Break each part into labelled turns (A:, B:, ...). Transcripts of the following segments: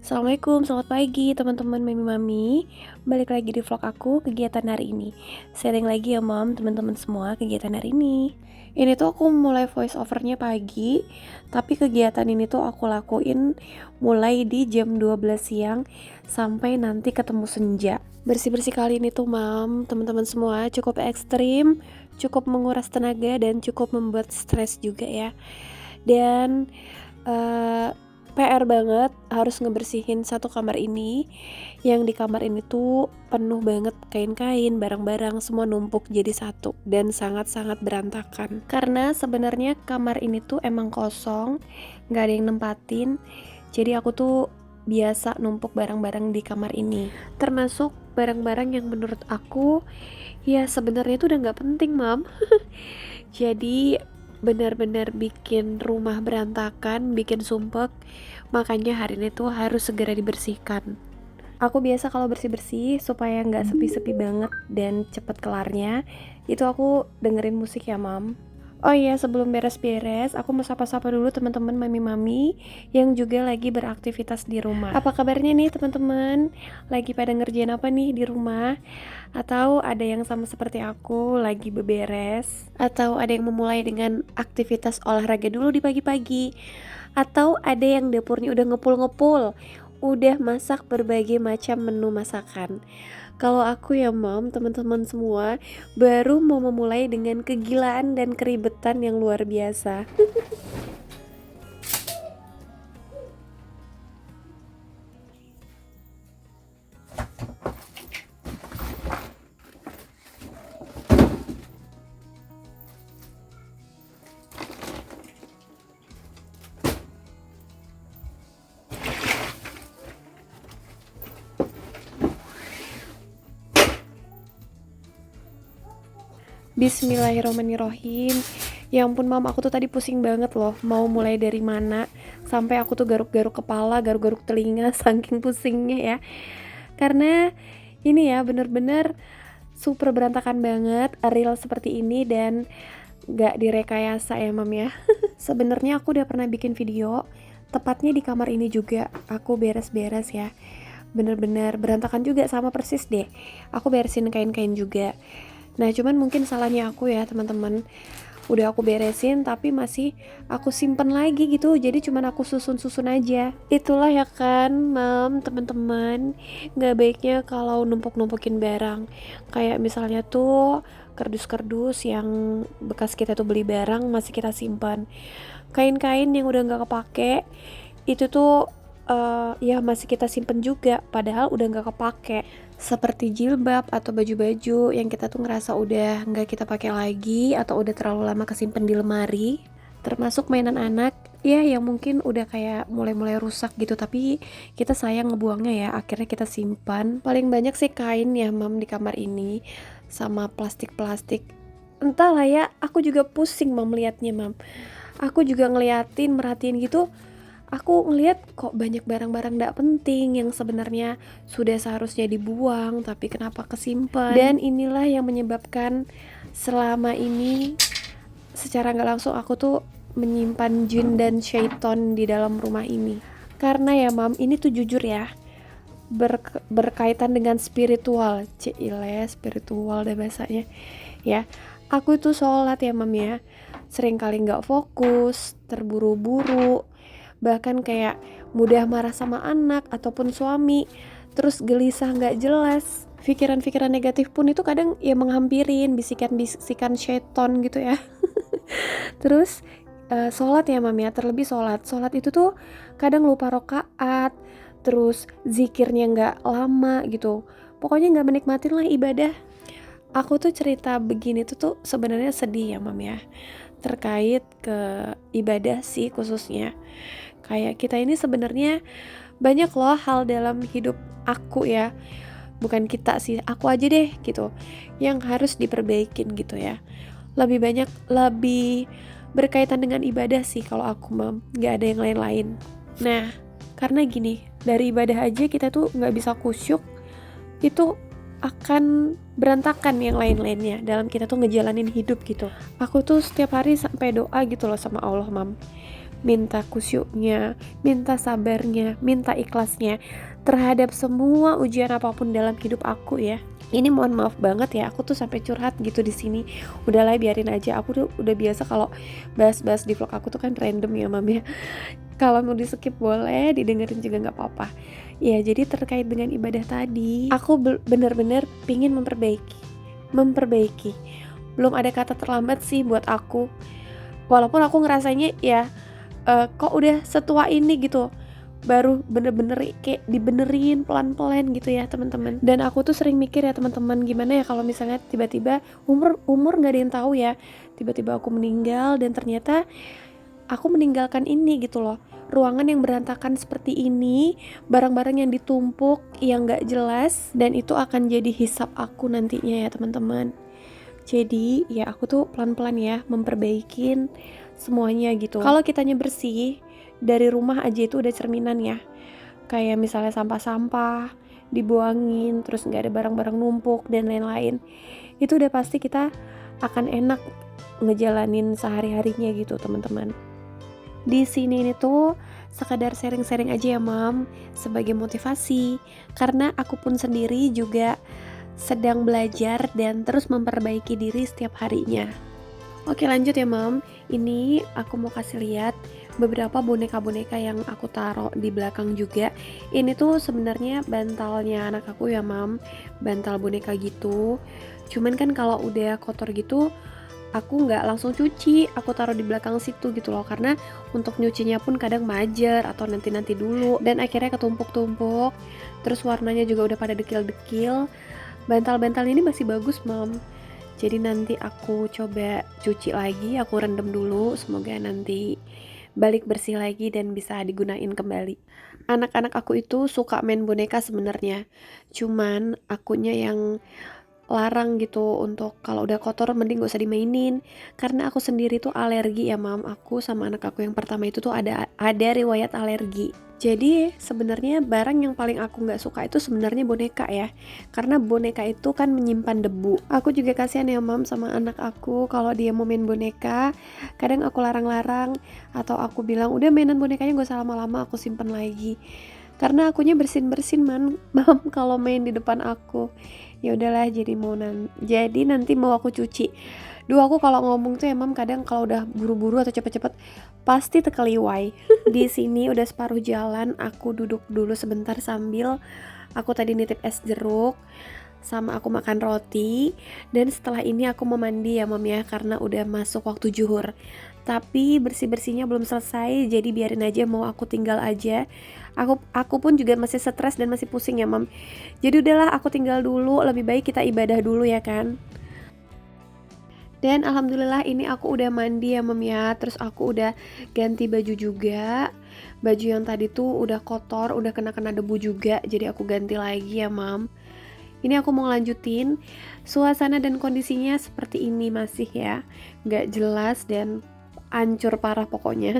A: Assalamualaikum, selamat pagi teman-teman mami-mami. Balik lagi di vlog aku kegiatan hari ini. Sharing lagi ya mam, teman-teman semua kegiatan hari ini. Ini tuh aku mulai voice overnya pagi, tapi kegiatan ini tuh aku lakuin mulai di jam 12 siang sampai nanti ketemu senja. Bersih-bersih kali ini tuh mam, teman-teman semua cukup ekstrim, cukup menguras tenaga dan cukup membuat stres juga ya. Dan PR banget harus ngebersihin satu kamar ini. Yang di kamar ini tuh penuh banget kain-kain, barang-barang semua numpuk jadi satu dan sangat-sangat berantakan. Karena sebenarnya kamar ini tuh emang kosong, nggak ada yang nempatin. Jadi aku tuh biasa numpuk barang-barang di kamar ini. Termasuk barang-barang yang menurut aku ya sebenarnya itu udah nggak penting, mam. Jadi benar-benar bikin rumah berantakan, bikin sumpek. Makanya hari ini tuh harus segera dibersihkan. Aku biasa kalau bersih-bersih supaya nggak sepi-sepi banget dan cepet kelarnya, itu aku dengerin musik ya mam. Oh iya, sebelum beres-beres, aku mau sapa-sapa dulu teman-teman mami-mami yang juga lagi beraktivitas di rumah. Apa kabarnya nih teman-teman? Lagi pada ngerjain apa nih di rumah? Atau ada yang sama seperti aku lagi beberes? Atau ada yang memulai dengan aktivitas olahraga dulu di pagi-pagi? Atau ada yang dapurnya udah ngepul-ngepul, udah masak berbagai macam menu masakan? Kalau aku ya mam, teman-teman semua baru mau memulai dengan kegilaan dan keribetan yang luar biasa. Bismillahirrahmanirrahim. Ya ampun mam, aku tuh tadi pusing banget loh, mau mulai dari mana. Sampai aku tuh garuk-garuk kepala, garuk-garuk telinga saking pusingnya ya. Karena ini ya bener-bener super berantakan banget, real seperti ini dan gak direkayasa ya mam ya. Sebenarnya aku udah pernah bikin video, tepatnya di kamar ini juga aku beres-beres ya. Bener-bener berantakan juga sama persis deh. Aku beresin kain-kain juga. Nah cuman mungkin salahnya aku ya teman-teman, udah aku beresin tapi masih aku simpen lagi gitu, jadi cuman aku susun-susun aja. Itulah ya kan mam, teman-teman, nggak baiknya kalau numpuk-numpukin barang. Kayak misalnya tuh kardus-kardus yang bekas kita tuh beli barang masih kita simpan. Kain-kain yang udah nggak kepake itu tuh ya masih kita simpen juga padahal udah nggak kepake. Seperti jilbab atau baju-baju yang kita tuh ngerasa udah nggak kita pakai lagi atau udah terlalu lama kesimpan di lemari. Termasuk mainan anak ya yang mungkin udah kayak mulai-mulai rusak gitu, tapi kita sayang ngebuangnya ya, akhirnya kita simpan. Paling banyak sih kain ya mam di kamar ini, sama plastik-plastik. Entahlah ya, aku juga pusing mam liatnya mam. Aku juga ngeliatin, merhatiin gitu. Aku ngeliat kok banyak barang-barang gak penting yang sebenarnya sudah seharusnya dibuang, tapi kenapa kesimpan. Dan inilah yang menyebabkan selama ini secara gak langsung aku tuh menyimpan jin dan syaiton di dalam rumah ini. Karena ya mam, ini tuh jujur ya, berkaitan dengan spiritual. Cile, spiritual deh bahasanya ya. Aku tuh sholat ya mam ya, sering kali gak fokus, terburu-buru, bahkan kayak mudah marah sama anak ataupun suami, terus gelisah gak jelas. Pikiran-pikiran negatif pun itu kadang ya menghampirin, bisikan-bisikan syaiton gitu ya. Terus sholat ya mam ya, terlebih sholat itu tuh kadang lupa rokaat, terus zikirnya gak lama gitu, pokoknya gak menikmatin lah ibadah. Aku tuh cerita begini tuh sebenarnya sedih ya mam ya, terkait ke ibadah sih khususnya. Kayak kita ini sebenarnya banyak loh hal dalam hidup aku ya, bukan kita sih, aku aja deh gitu, yang harus diperbaikin gitu ya. Lebih berkaitan dengan ibadah sih kalau aku mam, gak ada yang lain-lain. Nah karena gini, dari ibadah aja kita tuh gak bisa khusyuk, itu akan berantakan yang lain-lainnya dalam kita tuh ngejalanin hidup gitu. Aku tuh setiap hari sampai doa gitu loh sama Allah mam, minta kusyuknya, minta sabarnya, minta ikhlasnya terhadap semua ujian apapun dalam hidup aku ya. Ini mohon maaf banget ya, aku tuh sampai curhat gitu di sini. Udahlah biarin aja, aku tuh udah biasa kalau bahas-bahas di vlog aku tuh kan random ya mam ya. Kalau mau di skip boleh, didengerin juga nggak apa-apa. Ya jadi terkait dengan ibadah tadi, aku bener-bener pingin memperbaiki. Belum ada kata terlambat sih buat aku. Walaupun aku ngerasanya ya kok udah setua ini gitu, baru bener-bener kayak dibenerin pelan-pelan gitu ya teman-teman. Dan aku tuh sering mikir ya teman-teman, gimana ya kalau misalnya tiba-tiba umur nggak ada yang tahu ya, tiba-tiba aku meninggal dan ternyata aku meninggalkan ini gitu loh, ruangan yang berantakan seperti ini, barang-barang yang ditumpuk yang nggak jelas, dan itu akan jadi hisab aku nantinya ya teman-teman. Jadi ya aku tuh pelan-pelan ya memperbaikin semuanya gitu. Kalau kitanya bersih, dari rumah aja itu udah cerminan ya. Kayak misalnya sampah-sampah dibuangin, terus nggak ada barang-barang numpuk dan lain-lain. Itu udah pasti kita akan enak ngejalanin sehari-harinya gitu teman-teman. Di sini ini tuh sekadar sharing-sharing aja ya mam, sebagai motivasi. Karena aku pun sendiri juga sedang belajar dan terus memperbaiki diri setiap harinya. Oke lanjut ya mam, ini aku mau kasih lihat beberapa boneka-boneka yang aku taruh di belakang juga. Ini tuh sebenarnya bantalnya anak aku ya mam, bantal boneka gitu. Cuman kan kalau udah kotor gitu, aku nggak langsung cuci, aku taruh di belakang situ gitu loh, karena untuk nyucinya pun kadang majer atau nanti-nanti dulu, dan akhirnya ketumpuk-tumpuk, terus warnanya juga udah pada dekil-dekil. Bantal-bantal ini masih bagus mam, jadi nanti aku coba cuci lagi, aku rendam dulu, semoga nanti balik bersih lagi dan bisa digunain kembali. Anak-anak aku itu suka main boneka sebenarnya, cuman akunya yang larang gitu untuk kalau udah kotor mending gak usah dimainin, karena aku sendiri tuh alergi ya mam. Aku sama anak aku yang pertama itu tuh ada riwayat alergi. Jadi sebenarnya barang yang paling aku nggak suka itu sebenarnya boneka ya, karena boneka itu kan menyimpan debu. Aku juga kasihan ya mam sama anak aku, kalau dia mau main boneka kadang aku larang-larang, atau aku bilang udah mainan bonekanya gak usah lama-lama, aku simpen lagi, karena akunya bersin-bersin mam kalau main di depan aku. Ya udahlah, jadi nanti mau aku cuci. Aku kalau ngomong tuh emang kadang kalau udah buru-buru atau cepet-cepet pasti tekeliwai. Di sini udah separuh jalan, aku duduk dulu sebentar sambil aku tadi nitip es jeruk sama aku makan roti, dan setelah ini aku mau mandi ya mam ya, karena udah masuk waktu zuhur. Tapi bersih-bersihnya belum selesai, jadi biarin aja, mau aku tinggal aja. Aku pun juga masih stres dan masih pusing ya mam. Jadi udahlah aku tinggal dulu, lebih baik kita ibadah dulu ya kan. Dan alhamdulillah ini aku udah mandi ya mam ya, terus aku udah ganti baju juga. Baju yang tadi tuh udah kotor, udah kena debu juga, jadi aku ganti lagi ya mam. Ini aku mau lanjutin, suasana dan kondisinya seperti ini masih ya, gak jelas dan ancur parah pokoknya.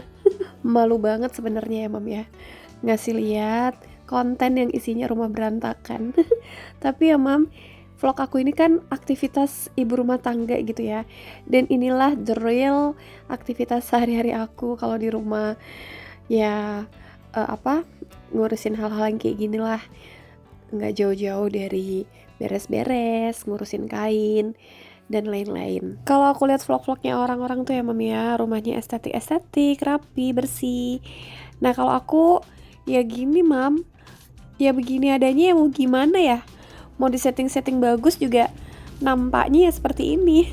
A: Malu banget sebenarnya ya mam ya, ngasih lihat konten yang isinya rumah berantakan. Tapi ya mam, vlog aku ini kan aktivitas ibu rumah tangga gitu ya, dan inilah the real aktivitas sehari-hari aku kalau di rumah ya. Ngurusin hal-hal yang kayak gini lah, nggak jauh-jauh dari beres-beres, ngurusin kain dan lain-lain. Kalau aku lihat vlog-vlognya orang-orang tuh ya mam ya, rumahnya estetik, rapi, bersih. Nah kalau aku ya gini mam, ya begini adanya, ya mau gimana ya, mau di setting bagus juga nampaknya ya seperti ini.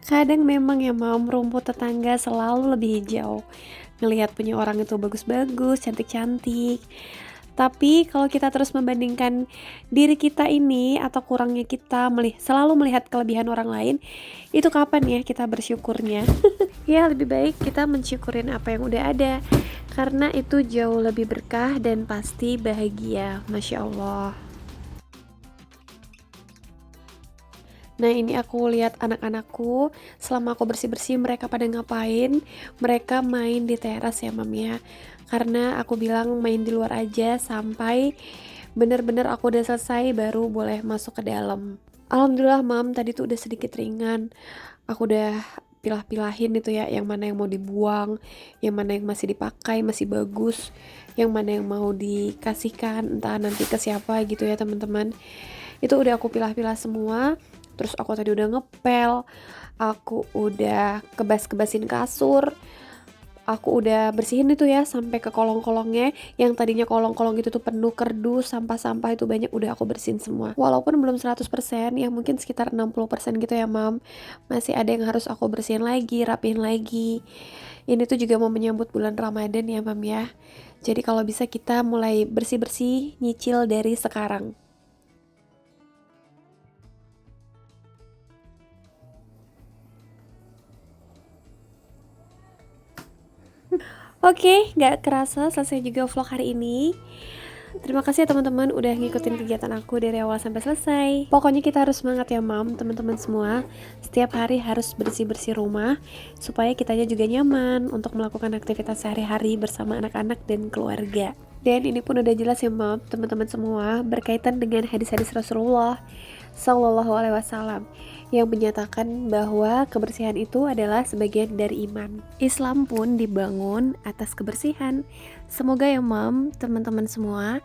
A: Kadang memang ya mam, rumput tetangga selalu lebih hijau. Ngelihat punya orang itu bagus-bagus, cantik-cantik. Tapi kalau kita terus membandingkan diri kita ini atau kurangnya kita selalu melihat kelebihan orang lain, itu kapan ya kita bersyukurnya? Ya lebih baik kita mensyukurin apa yang udah ada, karena itu jauh lebih berkah dan pasti bahagia. Masya Allah. Nah ini aku lihat anak-anakku, selama aku bersih-bersih mereka pada ngapain? Mereka main di teras ya mam ya. Karena aku bilang main di luar aja sampai bener-bener aku udah selesai baru boleh masuk ke dalam. Alhamdulillah mam, tadi tuh udah sedikit ringan. Aku udah pilah-pilahin itu ya, yang mana yang mau dibuang, yang mana yang masih dipakai, masih bagus, yang mana yang mau dikasihkan entah nanti ke siapa gitu ya teman-teman. Itu udah aku pilah-pilah semua. Terus aku tadi udah ngepel, aku udah kebas-kebasin kasur, aku udah bersihin itu ya sampai ke kolong-kolongnya. Yang tadinya kolong-kolong itu tuh penuh kerdus, sampah-sampah itu banyak, udah aku bersihin semua. Walaupun belum 100%, ya mungkin sekitar 60% gitu ya mam. Masih ada yang harus aku bersihin lagi, rapihin lagi. Ini tuh juga mau menyambut bulan Ramadan ya mam ya. Jadi kalau bisa kita mulai bersih-bersih, nyicil dari sekarang. Oke, nggak kerasa selesai juga vlog hari ini. Terima kasih ya teman-teman udah ngikutin kegiatan aku dari awal sampai selesai. Pokoknya kita harus semangat ya mam, teman-teman semua. Setiap hari harus bersih-bersih rumah supaya kitanya juga nyaman untuk melakukan aktivitas sehari-hari bersama anak-anak dan keluarga. Dan ini pun udah jelas ya mam, teman-teman semua, berkaitan dengan hadis-hadis Rasulullah Sallallahu Alaihi Wasallam yang menyatakan bahwa kebersihan itu adalah sebagian dari iman. Islam pun dibangun atas kebersihan. Semoga ya mam, teman-teman semua,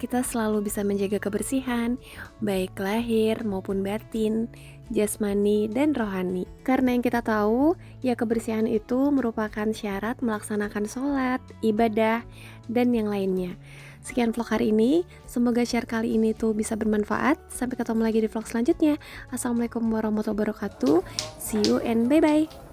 A: kita selalu bisa menjaga kebersihan, baik lahir maupun batin, jasmani dan rohani. Karena yang kita tahu, ya kebersihan itu merupakan syarat melaksanakan sholat, ibadah, dan yang lainnya. Sekian vlog hari ini, semoga share kali ini tuh bisa bermanfaat. Sampai ketemu lagi di vlog selanjutnya. Assalamualaikum warahmatullahi wabarakatuh. See you and bye-bye.